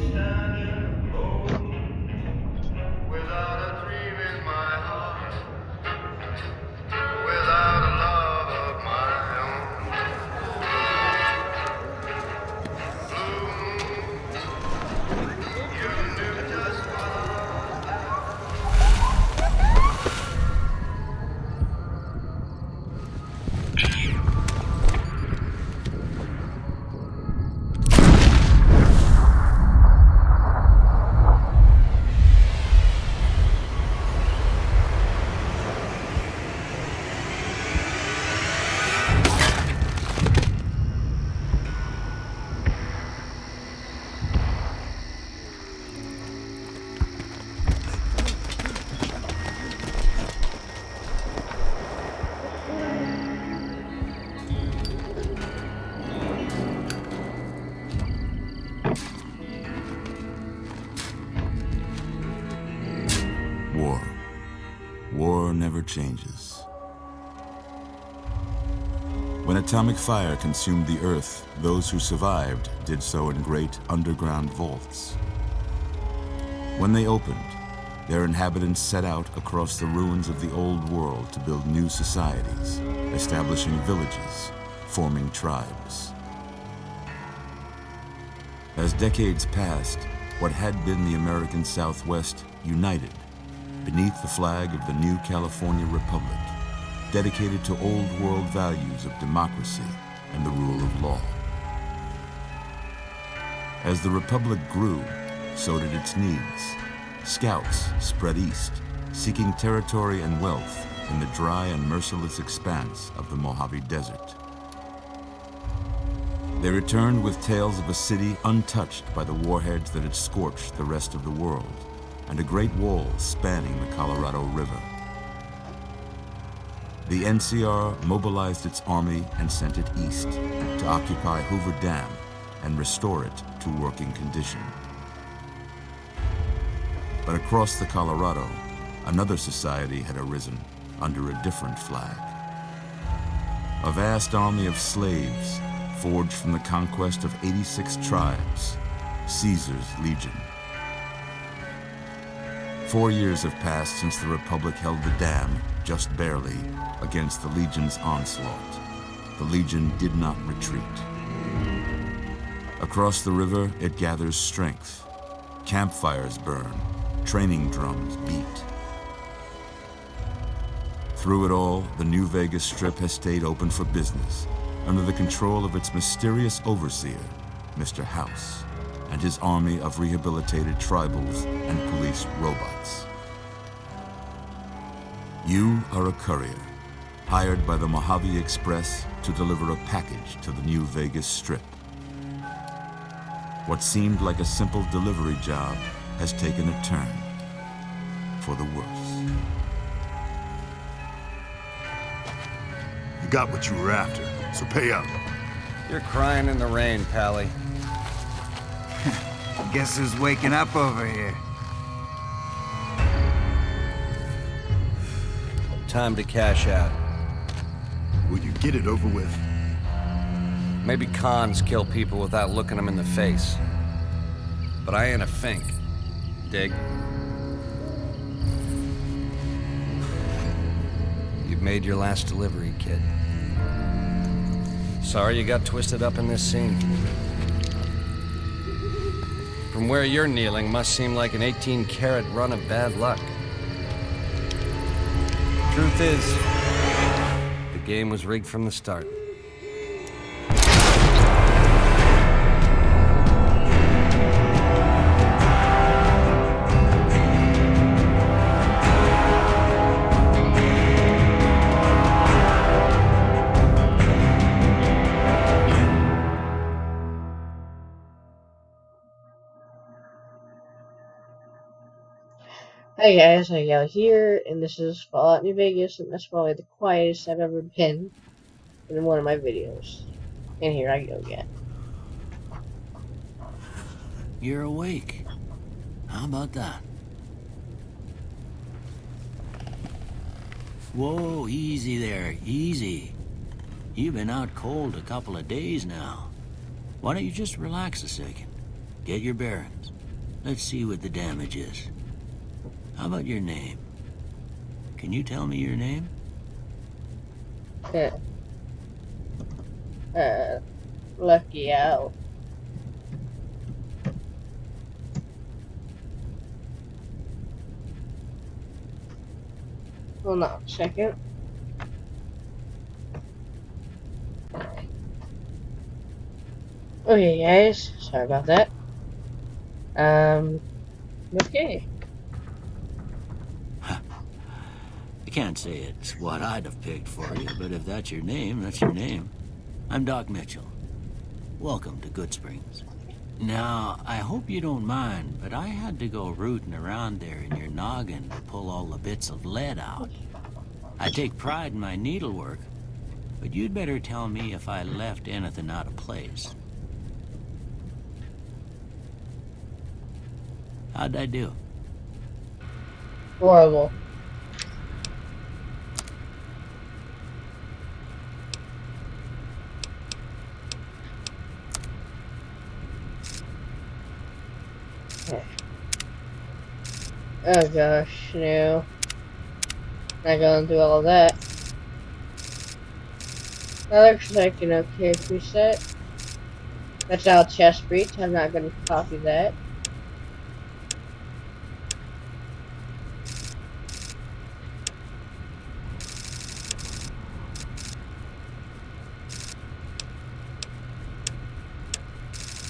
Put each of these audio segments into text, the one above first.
standing alone, without a dream in my heart, without a love of my own. Blue moon, you knew just War. War never changes. When atomic fire consumed the earth, those who survived did so in great underground vaults. When they opened, their inhabitants set out across the ruins of the old world to build new societies, establishing villages, forming tribes. As decades passed, what had been the American Southwest united beneath the flag of the new California Republic, dedicated to old world values of democracy and the rule of law. As the Republic grew, so did its needs. Scouts spread east, seeking territory and wealth in the dry and merciless expanse of the Mojave Desert. They returned with tales of a city untouched by the warheads that had scorched the rest of the world, and a great wall spanning the Colorado River. The NCR mobilized its army and sent it east to occupy Hoover Dam and restore it to working condition. But across the Colorado, another society had arisen under a different flag. A vast army of slaves forged from the conquest of 86 tribes, Caesar's Legion. 4 years have passed since the Republic held the dam, just barely, against the Legion's onslaught. The Legion did not retreat. Across the river, it gathers strength. Campfires burn, training drums beat. Through it all, the New Vegas Strip has stayed open for business, under the control of its mysterious overseer, Mr. House, and his army of rehabilitated tribals and police robots. You are a courier, hired by the Mojave Express to deliver a package to the New Vegas Strip. What seemed like a simple delivery job has taken a turn for the worse. You got what you were after, so pay up. You're crying in the rain, Pally. Guess who's waking up over here? Time to cash out. Will you get it over with? Maybe cons kill people without looking them in the face. But I ain't a fink. Dig? You've made your last delivery, kid. Sorry you got twisted up in this scene. From where you're kneeling must seem like an 18-carat run of bad luck. Truth is, the game was rigged from the start. Hey guys, how y'all here? And this is Fallout New Vegas, and that's probably the quietest I've ever been in one of my videos. And here I go again. You're awake. How about that? Whoa, easy there, easy. You've been out cold a couple of days now. Why don't you just relax a second? Get your bearings. Let's see what the damage is. How about your name? Can you tell me your name? Yeah. Lucky out. Hold on a second. Okay, guys. Sorry about that. Okay. I can't say it's what I'd have picked for you, but if that's your name, that's your name. I'm Doc Mitchell. Welcome to Good Springs. Now, I hope you don't mind, but I had to go rooting around there in your noggin to pull all the bits of lead out. I take pride in my needlework, but you'd better tell me if I left anything out of place. How'd I do? Horrible. Oh gosh, no. Not going through all that. That looks like an okay preset. That's our chest breach. I'm not going to copy that.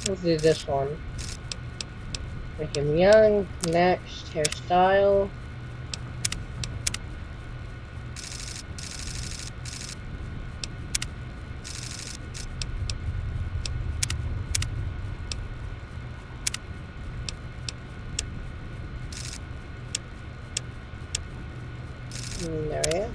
Let's do this one. Make him young. Next, hairstyle. There we go.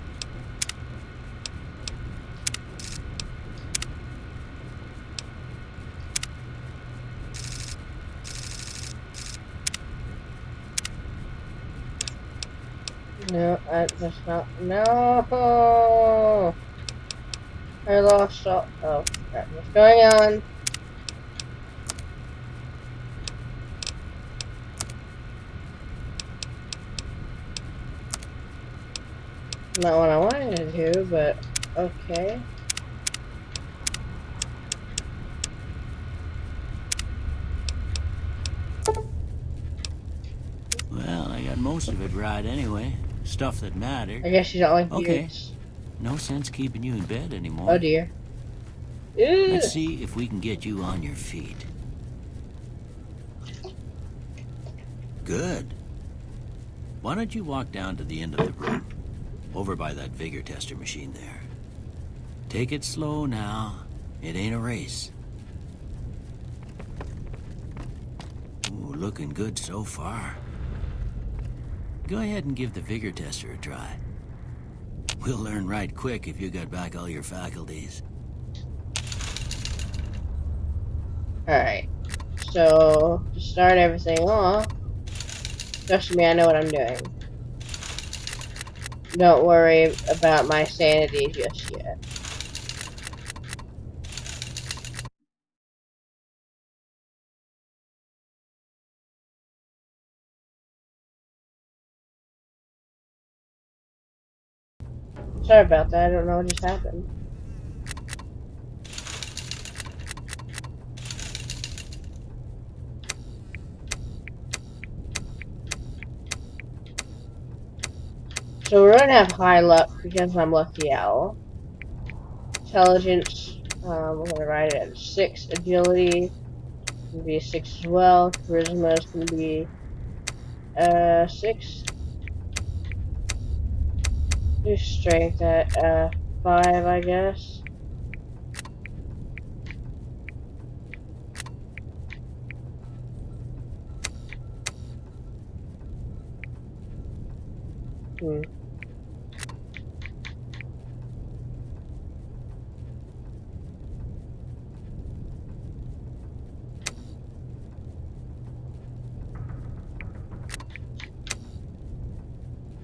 No, that's not. No! I lost all. Oh, crap. What's going on? Not what I wanted to do, but okay. Well, I got most of it right anyway. Stuff that mattered. I guess you don't like Okay. beards. No sense keeping you in bed anymore. Oh dear. Let's Ew. see if we can get you on your feet. Good. Why don't you walk down to the end of the room? Over by that vigor tester machine there. Take it slow now. It ain't a race. Ooh, looking good so far. Go ahead and give the vigor tester a try. We'll learn right quick if you got back all your faculties. Alright. So, to start everything off, trust me, I know what I'm doing. Don't worry about my sanity just yet. Sorry about that, I don't know what just happened. So we're gonna have high luck because I'm Lucky Owl. Intelligence, we're gonna write it at 6. Agility can be a 6 as well. Charisma is gonna be 6. Do strength at 5, I guess.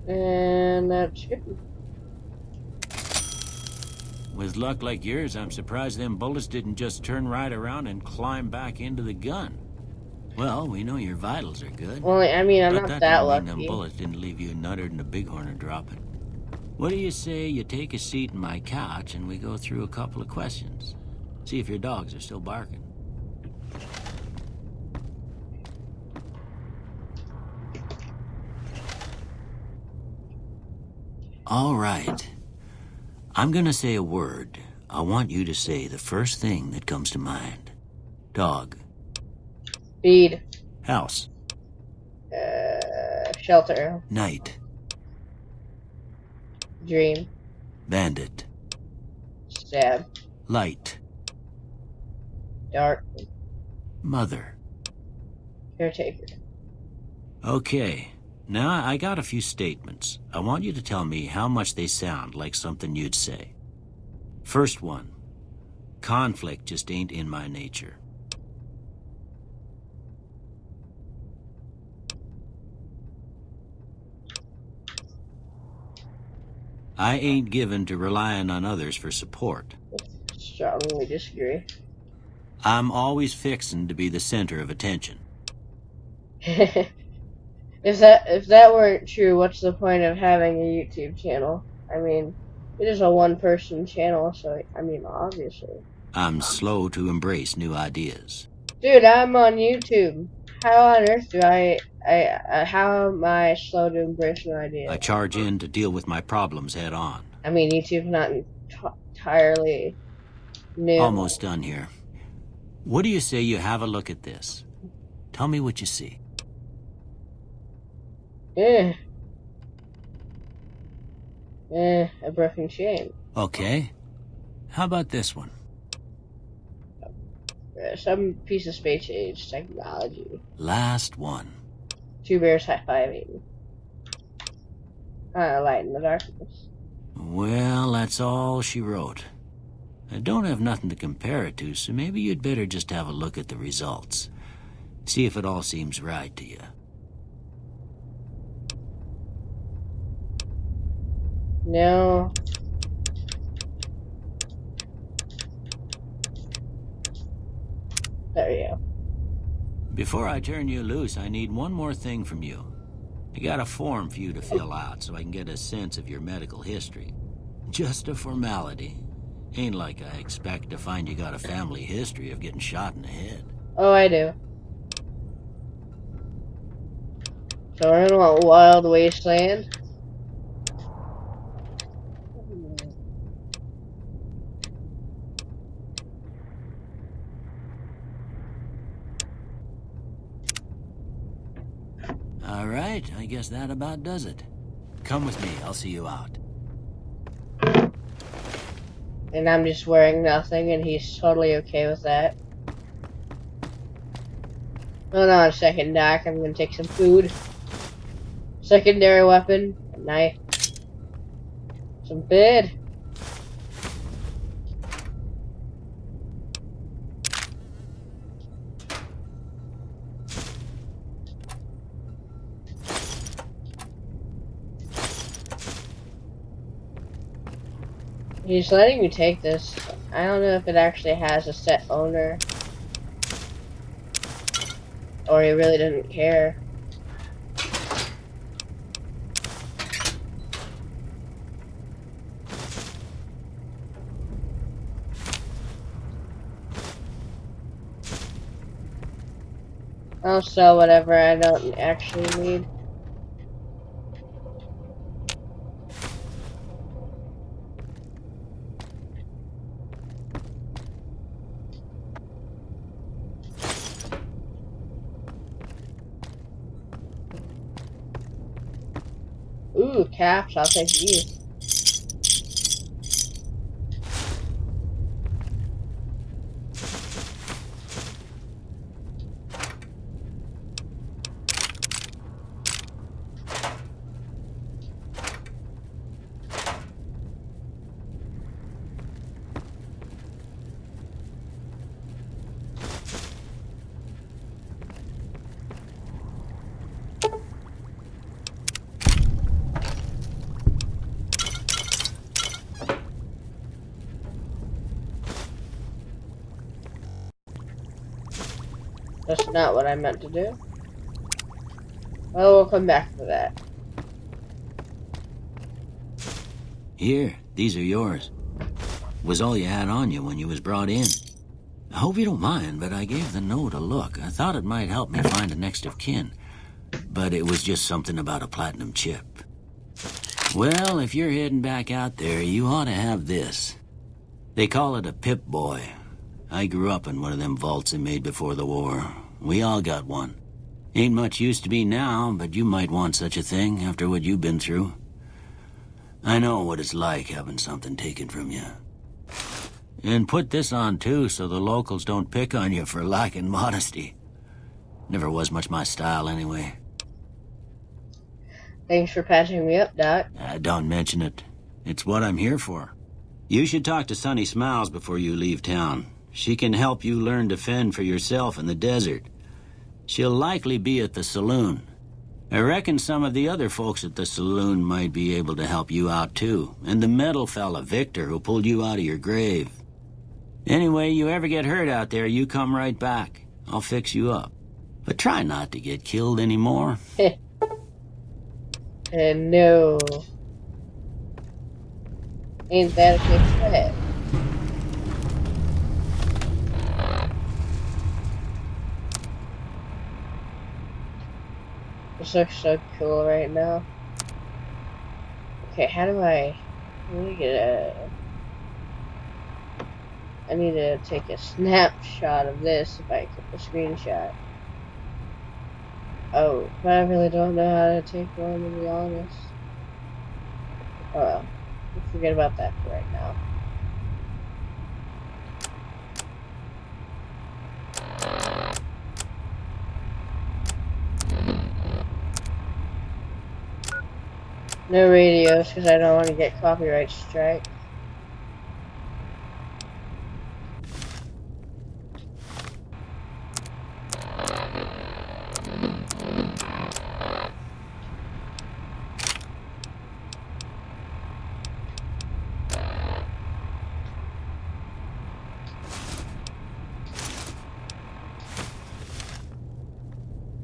And that's good. With luck like yours, I'm surprised them bullets didn't just turn right around and climb back into the gun. Well, we know your vitals are good. Well, I mean, I'm But not that that don't mean them lucky. bullets didn't leave you nuttered and a bighorn dropping. What do you say you take a seat in my couch and we go through a couple of questions? See if your dogs are still barking. All right. I'm gonna say a word. I want you to say the first thing that comes to mind. Dog. Feed. House. Shelter. Night. Dream. Bandit. Stab. Light. Dark. Mother. Caretaker. Okay. Now, I got a few statements. I want you to tell me how much they sound like something you'd say. First one. Conflict just ain't in my nature. I ain't given to relying on others for support. Strongly disagree. I'm always fixin' to be the center of attention. If that weren't true, what's the point of having a YouTube channel? I mean, it is a one-person channel, so I mean, obviously. I'm slow to embrace new ideas. Dude, I'm on YouTube. How on earth do how am I slow to embrace an idea? I charge in to deal with my problems head on. I mean, YouTube's not entirely new. Almost done here. What do you say you have a look at this? Tell me what you see. A broken chain. Okay. How about this one? Some piece of space age technology. Last one. Two bears high-fiving. Light in the darkness. Well, that's all she wrote. I don't have nothing to compare it to, so maybe you'd better just have a look at the results. See if it all seems right to you. No. There we go. Before I turn you loose, I need one more thing from you. I got a form for you to fill out so I can get a sense of your medical history. Just a formality. Ain't like I expect to find you got a family history of getting shot in the head. Oh, I do. So we're in a wild wasteland. All right, I guess that about does it. Come with me, I'll see you out. And I'm just wearing nothing, and he's totally okay with that. Hold on a second, Doc. I'm gonna take some food. Secondary weapon, a knife, some bed. He's letting me take this. I don't know if it actually has a set owner. Or he really doesn't care. I'll sell whatever I don't actually need. Ooh, caps. I'll take these. That's not what I meant to do. Well, we'll come back to that. Here, these are yours. Was all you had on you when you was brought in. I hope you don't mind, but I gave the note a look. I thought it might help me find a next of kin. But it was just something about a platinum chip. Well, if you're heading back out there, you ought to have this. They call it a Pip-Boy. I grew up in one of them vaults they made before the war. We all got one. Ain't much use to be now, but you might want such a thing after what you've been through. I know what it's like having something taken from you. And put this on too, so the locals don't pick on you for lacking modesty. Never was much my style anyway. Thanks for patching me up, Doc. Don't mention it. It's what I'm here for. You should talk to Sunny Smiles before you leave town. She can help you learn to fend for yourself in the desert. She'll likely be at the saloon. I reckon some of the other folks at the saloon might be able to help you out too. And the metal fella, Victor, who pulled you out of your grave. Anyway, you ever get hurt out there, you come right back. I'll fix you up. But try not to get killed anymore. And no. Ain't that a good threat? This looks so cool right now. Okay, how do I need to get I need to take a snapshot of this if I click the screenshot. Oh, but I really don't know how to take one, to be honest. Oh well, we'll forget about that for right now. No radios, because I don't want to get copyright strike.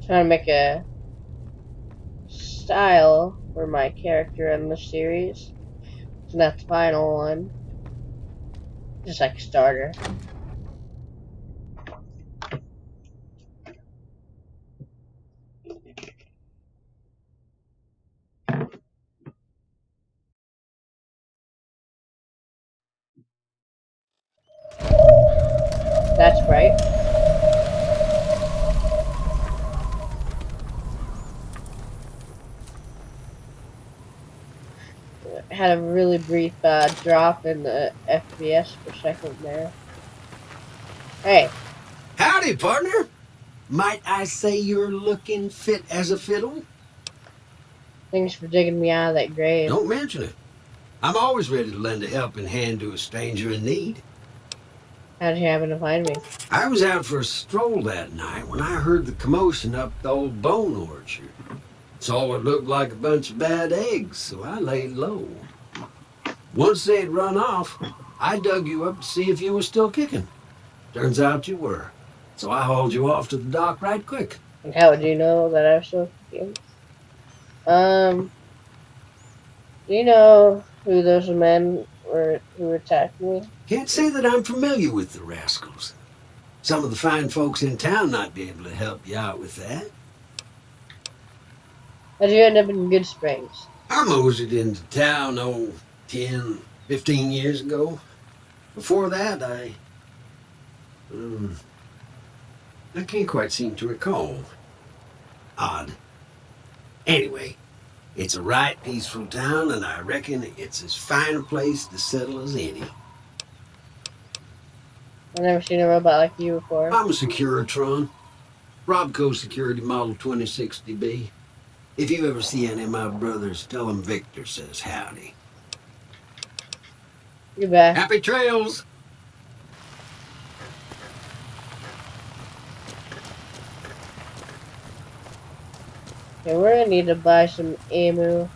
Trying to make a style for my character in the series. It's not the final one. Just like a starter. That's right. Had a really brief drop in the FPS per second there. Hey, Howdy, partner. Might I say you're looking fit as a fiddle? thanks for digging me out of that grave. Don't mention it. I'm always ready to lend a helping hand to a stranger in need. How did you happen to find me? I was out for a stroll that night when I heard the commotion up the old bone orchard. Saw what looked like a bunch of bad eggs, so I laid low. Once they'd run off, I dug you up to see if you were still kicking. Turns out you were. So I hauled you off to the dock right quick. And how would you know that I was still kicking? Do you know who those men were who attacked me? Can't say that I'm familiar with the rascals. Some of the fine folks in town might be able to help you out with that. How'd you end up in Good Springs? I moseyed into town, 10, 15 years ago. Before that, I can't quite seem to recall. Odd. Anyway, it's a right peaceful town, and I reckon it's as fine a place to settle as any. I've never seen a robot like you before. I'm a Securitron. Robco Security Model 2060B. If you ever see any of my brothers, tell them Victor says howdy. You bet. Happy trails! Okay, we're gonna need to buy some ammo.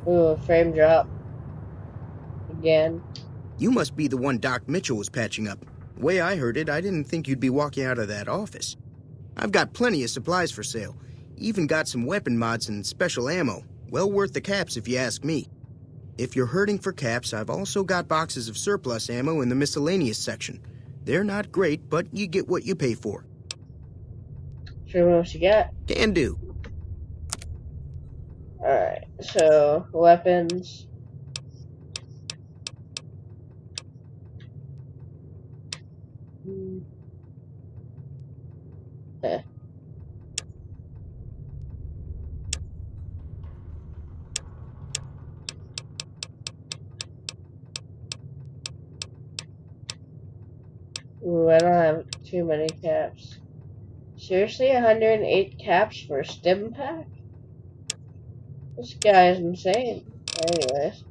Ooh, frame drop. Again. You must be the one Doc Mitchell was patching up. The way I heard it, I didn't think you'd be walking out of that office. I've got plenty of supplies for sale. Even got some weapon mods and special ammo. Well worth the caps if you ask me. If you're hurting for caps, I've also got boxes of surplus ammo in the miscellaneous section. They're not great, but you get what you pay for. Sure, what else you got? Can do. Alright, so, weapons. Eh. Ooh, I don't have too many caps. Seriously, 108 caps for a stim pack? This guy is insane. Anyways.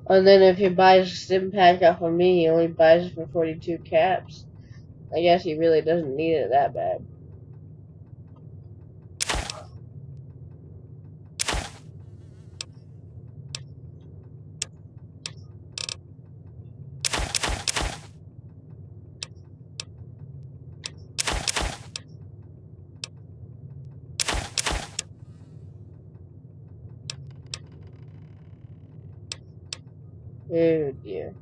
And then if he buys a stim pack off of me, he only buys it for 42 caps. I guess he really doesn't need it that bad. Oh dear.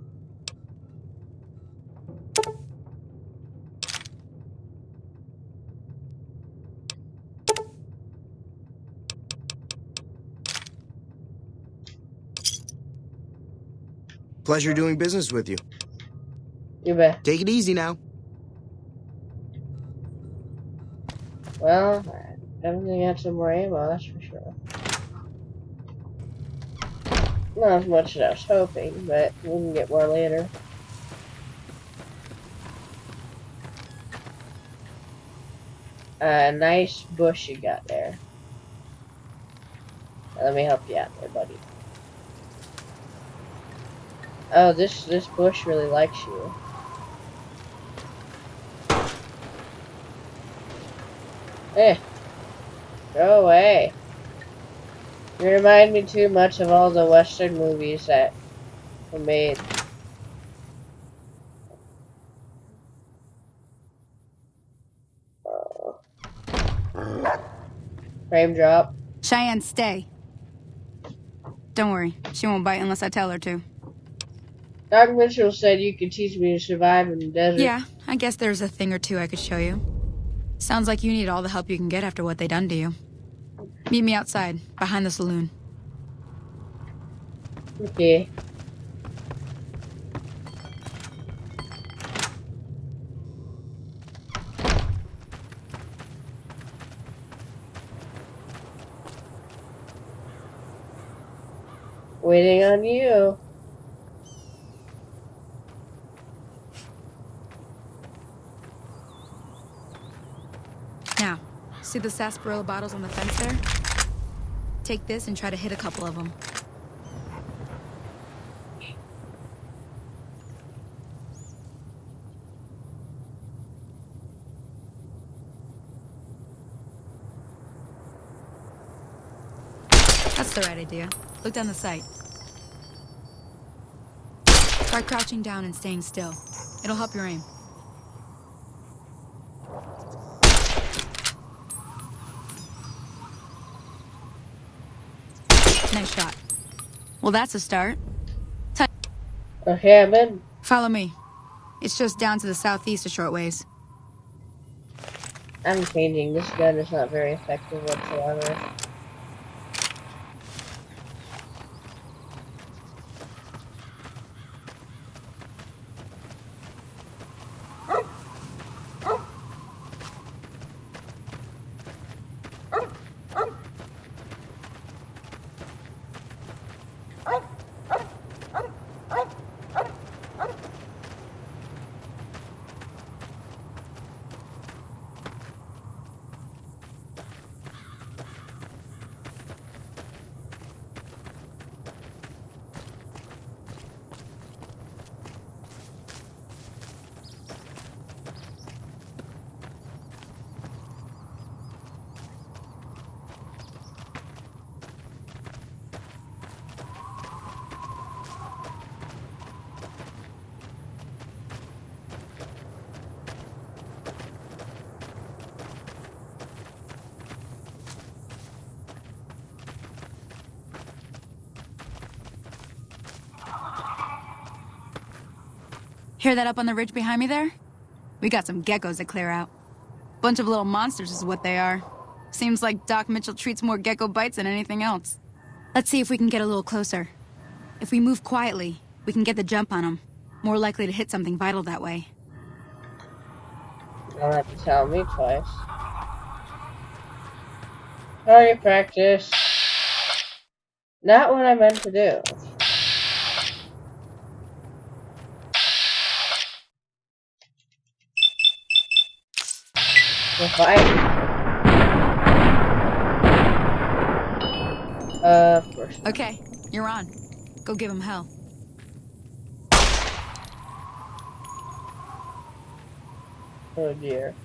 Pleasure doing business with you. You bet. Take it easy now. Well, I definitely got some more ammo, that's for sure. Not as much as I was hoping, but we can get more later. Nice bush you got there. Let me help you out there, buddy. Oh, this bush really likes you. Eh. Go away. You remind me too much of all the Western movies that were made. Frame drop. Cheyenne, stay. Don't worry, she won't bite unless I tell her to. Doc Mitchell said you could teach me to survive in the desert. Yeah, I guess there's a thing or two I could show you. Sounds like you need all the help you can get after what they done to you. Meet me outside, behind the saloon. Okay. Waiting on you. Now, see the sarsaparilla bottles on the fence there? Take this and try to hit a couple of them. That's the right idea. Look down the sight. Try crouching down and staying still. It'll help your aim. Nice shot. Well, that's a start. Okay, I'm in. Follow me. It's just down to the southeast a short ways. I'm changing. This gun is not very effective whatsoever. Hear that up on the ridge behind me there? We got some geckos to clear out. Bunch of little monsters is what they are. Seems like Doc Mitchell treats more gecko bites than anything else. Let's see if we can get a little closer. If we move quietly, we can get the jump on them. More likely to hit something vital that way. Don't have to tell me twice. Target practice. Not what I meant to do. We're fighting. Of course. Okay, you're on. Go give him hell. Oh dear.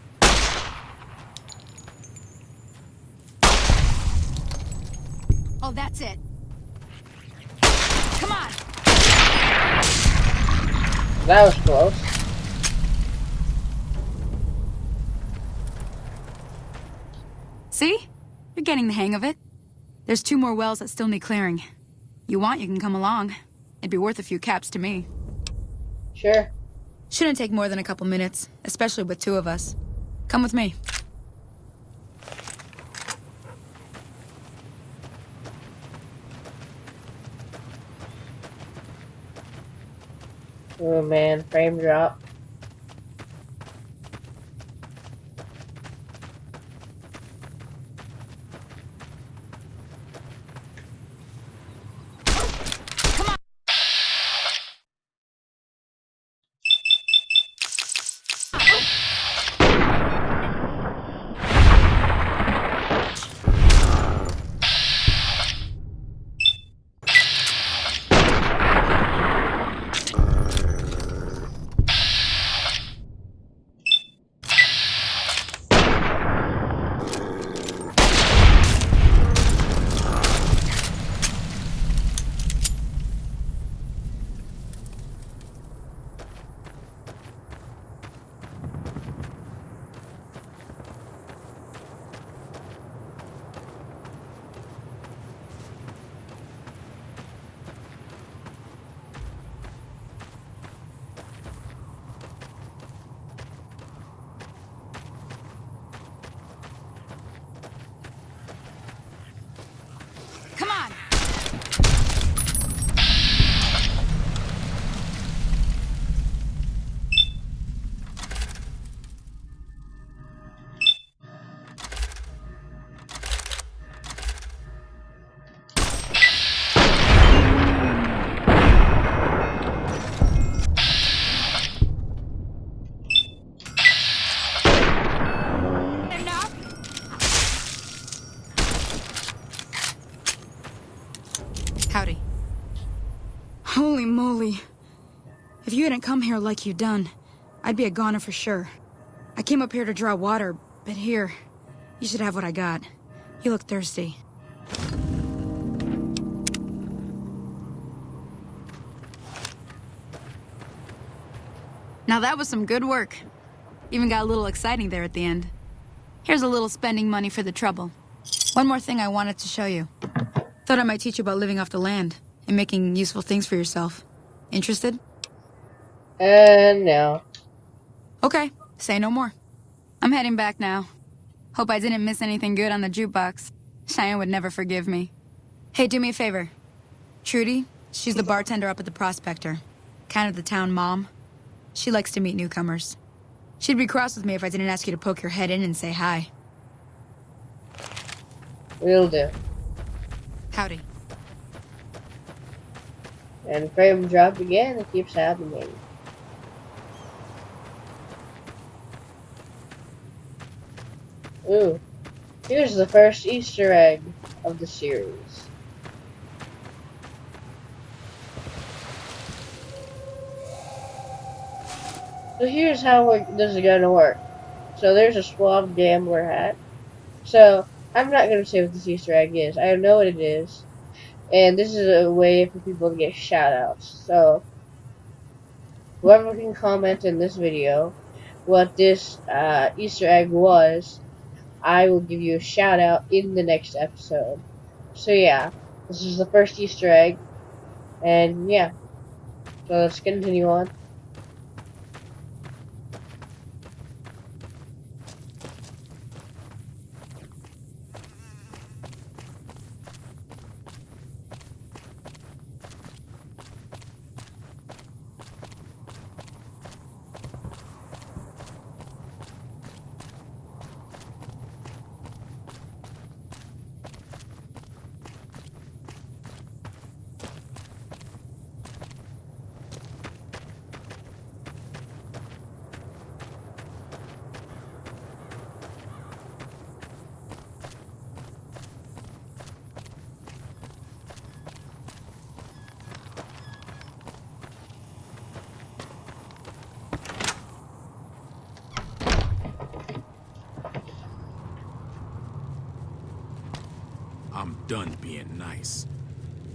Oh, that's it. Come on! That was close. See? You're getting the hang of it. There's 2 more wells that still need clearing. You want, you can come along. It'd be worth a few caps to me. Sure. Shouldn't take more than a couple minutes, especially with 2 of us. Come with me. Oh man, frame drop. Come on! Howdy. Holy moly. If you hadn't come here like you done, I'd be a goner for sure. I came up here to draw water, but here, you should have what I got. You look thirsty. Now that was some good work. Even got a little exciting there at the end. Here's a little spending money for the trouble. One more thing I wanted to show you. Thought I might teach you about living off the land and making useful things for yourself. Interested? No. Okay, say no more. I'm heading back now. Hope I didn't miss anything good on the jukebox. Cheyenne would never forgive me. Hey, do me a favor. Trudy, she's the bartender up at the Prospector. Kind of the town mom. She likes to meet newcomers. She'd be cross with me if I didn't ask you to poke your head in and say hi. Will do. Howdy. And frame drop again, it keeps happening. Ooh. Here's the first Easter egg of the series. So here's how this is gonna work. So there's a swab gambler hat. So I'm not gonna say what this Easter egg is. I know what it is. And this is a way for people to get shoutouts. So whoever can comment in this video what this Easter egg was, I will give you a shout out in the next episode. So yeah, this is the first Easter egg. And yeah. So let's continue on. I'm done being nice.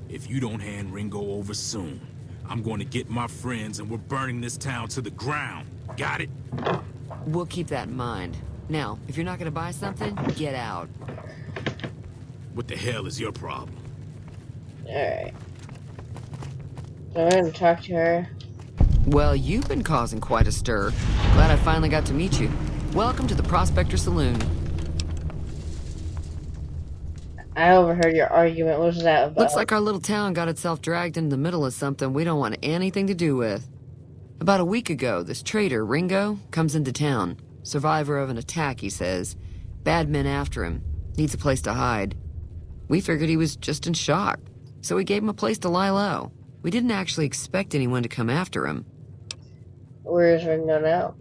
If you don't hand Ringo over soon, I'm going to get my friends and we're burning this town to the ground. Got it? We'll keep that in mind. Now, if you're not gonna buy something, get out. What the hell is your problem? Alright. So I'm gonna talk to her. Well, you've been causing quite a stir. Glad I finally got to meet you. Welcome to the Prospector Saloon. I overheard your argument. What was that about? Looks like our little town got itself dragged into the middle of something we don't want anything to do with. About a week ago, this traitor, Ringo, comes into town. Survivor of an attack, he says. Bad men after him. Needs a place to hide. We figured he was just in shock, so we gave him a place to lie low. We didn't actually expect anyone to come after him. Where is Ringo now?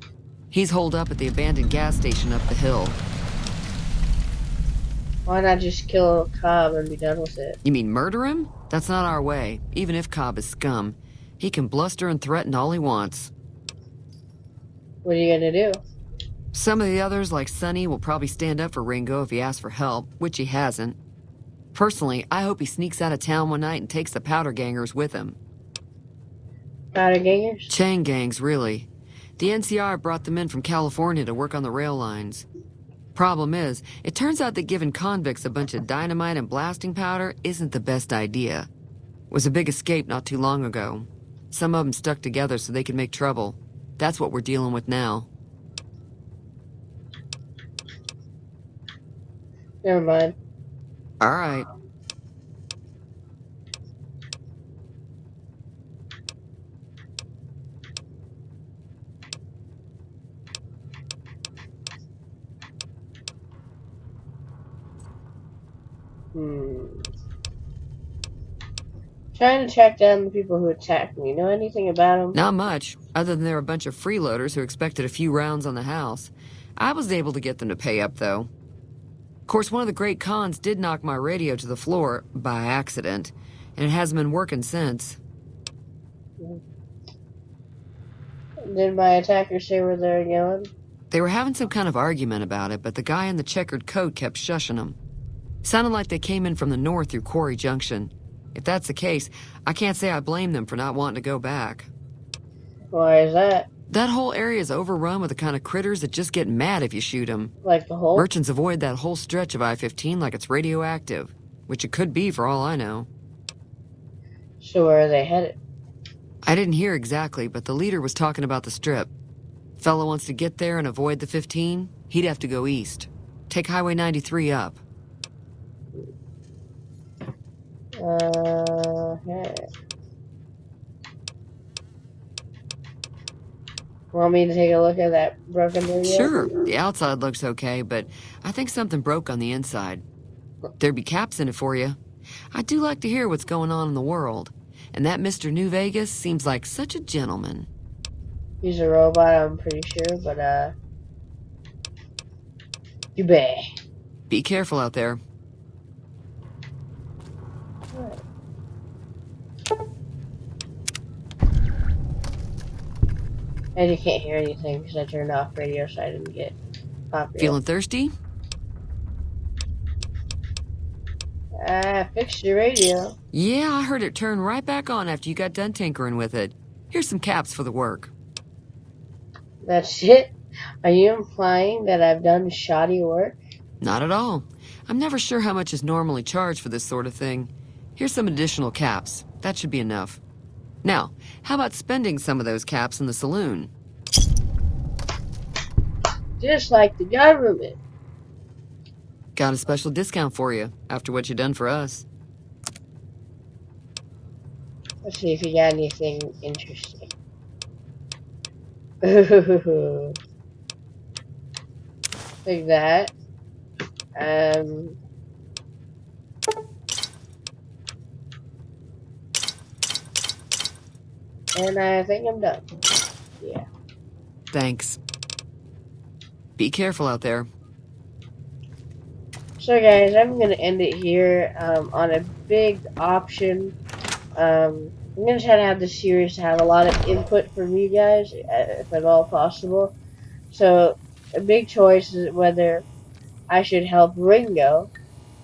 He's holed up at the abandoned gas station up the hill. Why not just kill Cobb and be done with it? You mean murder him? That's not our way, even if Cobb is scum. He can bluster and threaten all he wants. What are you gonna do? Some of the others, like Sonny, will probably stand up for Ringo if he asks for help, which he hasn't. Personally, I hope he sneaks out of town one night and takes the powder gangers with him. Powder gangers? Chain gangs, really. The NCR brought them in from California to work on the rail lines. Problem is, it turns out that giving convicts a bunch of dynamite and blasting powder isn't the best idea. It was a big escape not too long ago. Some of them stuck together so they could make trouble. That's what we're dealing with now. Never mind. All right. Trying to track down the people who attacked me. Know anything about them? Not much, other than they're a bunch of freeloaders who expected a few rounds on the house. I was able to get them to pay up, though. Of course, one of the great cons did knock my radio to the floor, by accident, and it hasn't been working since. Did my attackers say where they're going? They were having some kind of argument about it, but the guy in the checkered coat kept shushing them. Sounded like they came in from the north through Quarry Junction. If that's the case, I can't say I blame them for not wanting to go back. Why is that? That whole area is overrun with the kind of critters that just get mad if you shoot them. Like the whole? Merchants avoid that whole stretch of I-15 like it's radioactive, which it could be for all I know. So where are they headed? I didn't hear exactly, but the leader was talking about the strip. Fella wants to get there and avoid the 15, he'd have to go east. Take Highway 93 up. Okay. Want me to take a look at that broken radio? Sure, the outside looks okay, but I think something broke on the inside. There'd be caps in it for you. I do like to hear what's going on in the world. And that Mr. New Vegas seems like such a gentleman. He's a robot, I'm pretty sure, but, you bet. Be careful out there. And you can't hear anything because I turned off radio so I didn't get copyright. Feeling thirsty? I fixed your radio. Yeah, I heard it turn right back on after you got done tinkering with it. Here's some caps for the work. That's it? Are you implying that I've done shoddy work? Not at all. I'm never sure how much is normally charged for this sort of thing. Here's some additional caps. That should be enough. Now, how about spending some of those caps in the saloon? Just like the government. Got a special discount for you, after what you done for us. Let's see if you got anything interesting. Ooh. Like that. And I think I'm done. Yeah. Thanks. Be careful out there. So guys, I'm going to end it here on a big option. I'm going to try to have this series to have a lot of input from you guys, if at all possible. So, a big choice is whether I should help Ringo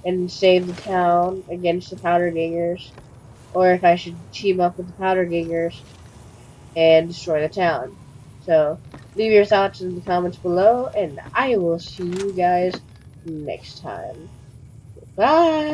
and save the town against the Powder Gangers, or if I should team up with the Powder Gangers and destroy the town. So, leave your thoughts in the comments below, and I will see you guys next time. Bye!